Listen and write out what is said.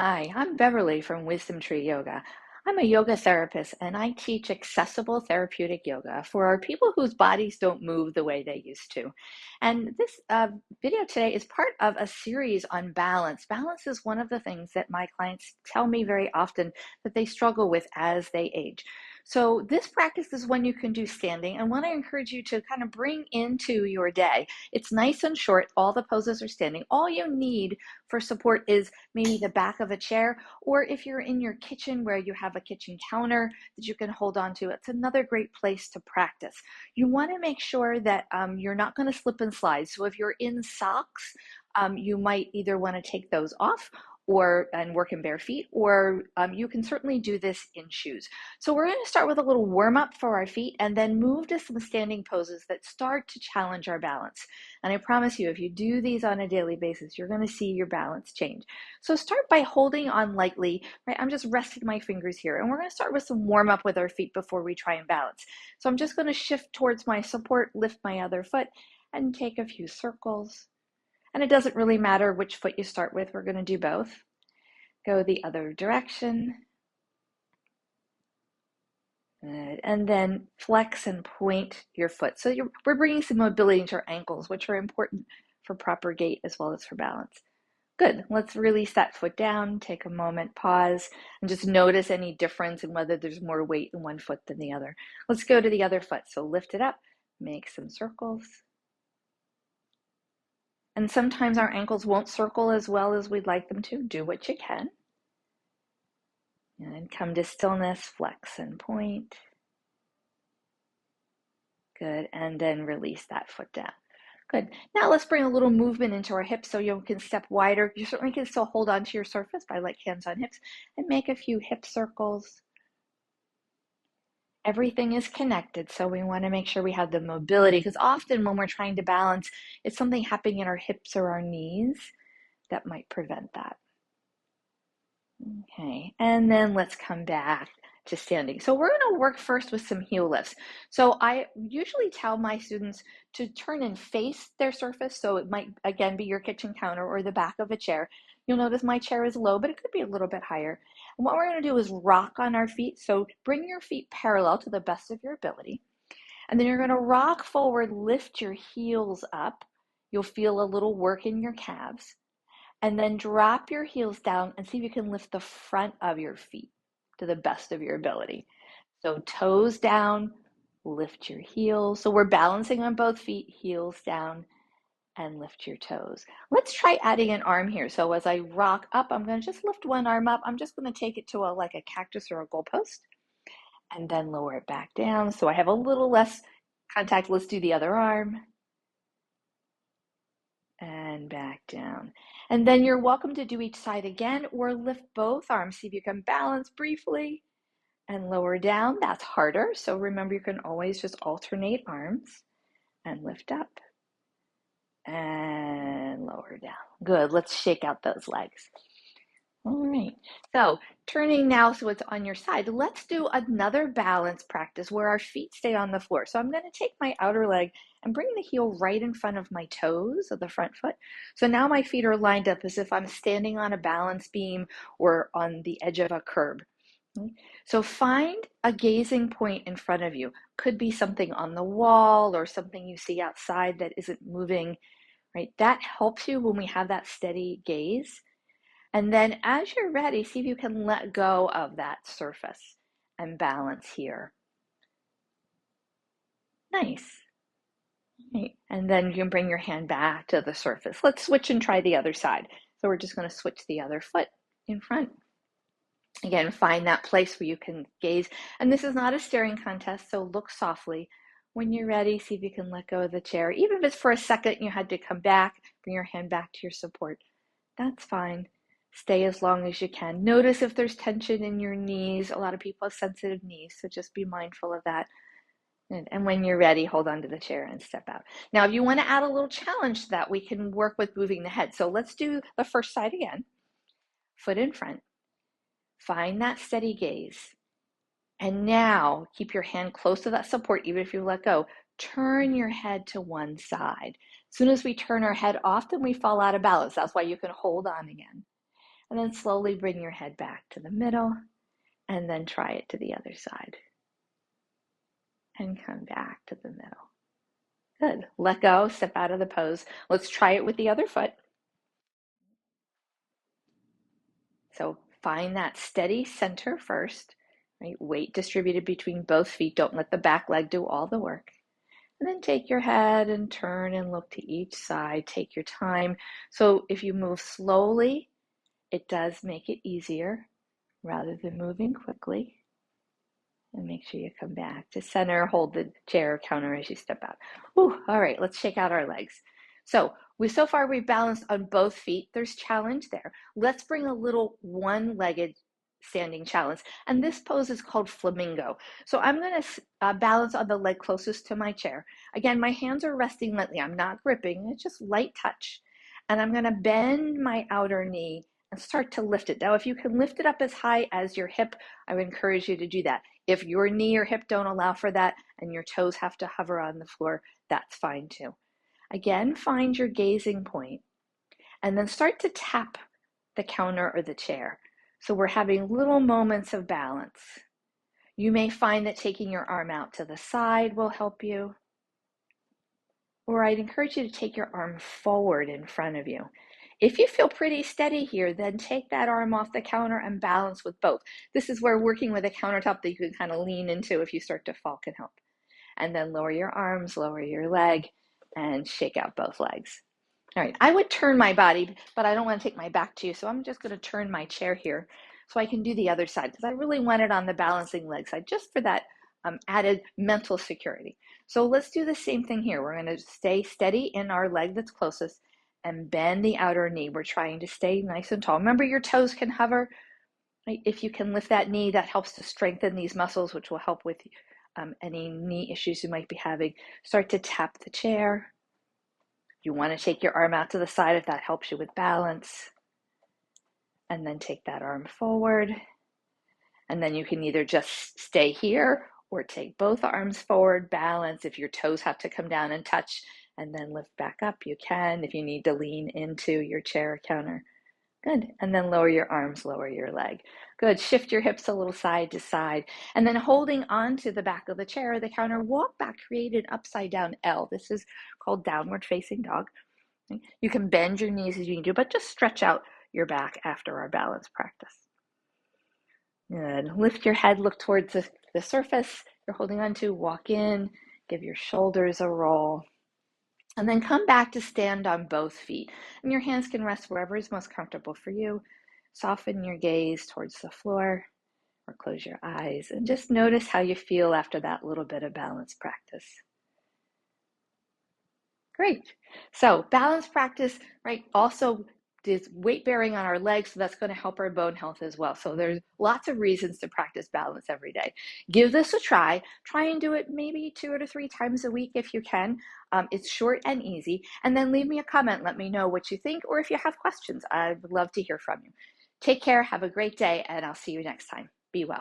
Hi, I'm Beverly from Wisdom Tree Yoga. I'm a yoga therapist and I teach accessible therapeutic yoga for our people whose bodies don't move the way they used to. And this video today is part of a series on balance. Balance is one of the things that my clients tell me very often that they struggle with as they age. So this practice is one you can do standing and one I encourage you to kind of bring into your day. It's nice and short. All the poses are standing. All you need for support is maybe the back of a chair, or if you're in your kitchen where you have a kitchen counter that you can hold on to, it's another great place to practice. You want to make sure that you're not going to slip and slide. So if you're in socks, you might either want to take those off and work in bare feet, or you can certainly do this in shoes. So we're going to start with a little warm up for our feet and then move to some standing poses that start to challenge our balance. And I promise you, if you do these on a daily basis, you're going to see your balance change. So start by holding on lightly, right? I'm just resting my fingers here. And we're going to start with some warm up with our feet before we try and balance. So I'm just going to shift towards my support, lift my other foot, and take a few circles. And it doesn't really matter which foot you start with. We're going to do both. Go the other direction. Good. And then flex and point your foot. So we're bringing some mobility into our ankles, which are important for proper gait as well as for balance. Good. Let's release that foot down. Take a moment, pause, and just notice any difference in whether there's more weight in one foot than the other. Let's go to the other foot. So lift it up, make some circles. And sometimes our ankles won't circle as well as we'd like them to. Do what you can. And come to stillness, flex and point. Good. And then release that foot down. Good. Now let's bring a little movement into our hips so you can step wider. You certainly can still hold on to your surface by like hands on hips and make a few hip circles. Everything is connected, so we want to make sure we have the mobility because often when we're trying to balance, it's something happening in our hips or our knees that might prevent that. Okay, and then let's come back to standing. So we're going to work first with some heel lifts. So I usually tell my students to turn and face their surface. So it might, again, be your kitchen counter or the back of a chair. You'll notice my chair is low, but it could be a little bit higher. And what we're going to do is rock on our feet. So bring your feet parallel to the best of your ability. And then you're going to rock forward, lift your heels up. You'll feel a little work in your calves. And then drop your heels down and see if you can lift the front of your feet to the best of your ability. So toes down, lift your heels. So we're balancing on both feet, heels down, and lift your toes. Let's try adding an arm here. So as I rock up, I'm going to just lift one arm up. I'm just going to take it to like a cactus or a goalpost and then lower it back down. So I have a little less contact. Let's do the other arm. And back down. And then you're welcome to do each side again or lift both arms. See if you can balance briefly and lower down. That's harder. So remember, you can always just alternate arms and lift up and lower down. Good. Let's shake out those legs. All right. So turning now so it's on your side, let's do another balance practice where our feet stay on the floor. So I'm going to take my outer leg and bring the heel right in front of my toes of the front foot. So now my feet are lined up as if I'm standing on a balance beam or on the edge of a curb. So find a gazing point in front of you. Could be something on the wall or something you see outside that isn't moving, right? That helps you when we have that steady gaze. And then as you're ready, see if you can let go of that surface and balance here. Nice. Right. And then you can bring your hand back to the surface. Let's switch and try the other side. So we're just going to switch the other foot in front. Again, find that place where you can gaze. And this is not a staring contest, so look softly. When you're ready, see if you can let go of the chair. Even if it's for a second, you had to come back, bring your hand back to your support. That's fine. Stay as long as you can. Notice if there's tension in your knees. A lot of people have sensitive knees, so just be mindful of that. And when you're ready, hold on to the chair and step out. Now, if you want to add a little challenge to that, we can work with moving the head. So let's do the first side again. Foot in front. Find that steady gaze. And now keep your hand close to that support, even if you let go. Turn your head to one side. As soon as we turn our head, often we fall out of balance. That's why you can hold on again. And then slowly bring your head back to the middle, and then try it to the other side. And come back to the middle. Good. Let go, step out of the pose. Let's try it with the other foot. So find that steady center first, right? Weight distributed between both feet. Don't let the back leg do all the work. And then take your head and turn and look to each side. Take your time. So if you move slowly, it does make it easier rather than moving quickly. And make sure you come back to center. Hold the chair or counter as you step out. Ooh, all right, let's shake out our legs. So far we've balanced on both feet. There's challenge there. Let's bring a little one-legged standing challenge. And this pose is called flamingo. So I'm going to balance on the leg closest to my chair. Again, my hands are resting lightly. I'm not gripping. It's just light touch. And I'm going to bend my outer knee and start to lift it. Now, if you can lift it up as high as your hip, I would encourage you to do that. If your knee or hip don't allow for that and your toes have to hover on the floor, that's fine too. Again, find your gazing point and then start to tap the counter or the chair. So we're having little moments of balance. You may find that taking your arm out to the side will help you. Or I'd encourage you to take your arm forward in front of you. If you feel pretty steady here, then take that arm off the counter and balance with both. This is where working with a countertop that you can kind of lean into if you start to fall can help. And then lower your arms, lower your leg, and shake out both legs. All right, I would turn my body, but I don't want to take my back to you, so I'm just going to turn my chair here so I can do the other side because I really want it on the balancing leg side just for that added mental security. So let's do the same thing here. We're going to stay steady in our leg that's closest and bend the outer knee. We're trying to stay nice and tall. Remember, your toes can hover. Right? If you can lift that knee, that helps to strengthen these muscles, which will help with any knee issues you might be having. Start to tap the chair. You want to take your arm out to the side if that helps you with balance. And then take that arm forward. And then you can either just stay here or take both arms forward, balance. If your toes have to come down and touch and then lift back up, you can. If you need to lean into your chair or counter. Good. And then lower your arms, lower your leg. Good. Shift your hips a little side to side. And then holding on to the back of the chair or the counter, walk back, create an upside down L. This is called downward facing dog. You can bend your knees as you need to, but just stretch out your back after our balance practice. Good. Lift your head, look towards the surface you're holding on to, walk in, give your shoulders a roll, and then come back to stand on both feet. And your hands can rest wherever is most comfortable for you. Soften your gaze towards the floor or close your eyes and just notice how you feel after that little bit of balance practice. Great. So balance practice, right, also is weight bearing on our legs, so that's going to help our bone health as well. So there's lots of reasons to practice balance every day. Give this a try. Try and do it maybe 2 or 3 times a week if you can. It's short and easy. And then leave me a comment. Let me know what you think, or if you have questions. I would love to hear from you. Take care. Have a great day, and I'll see you next time. Be well.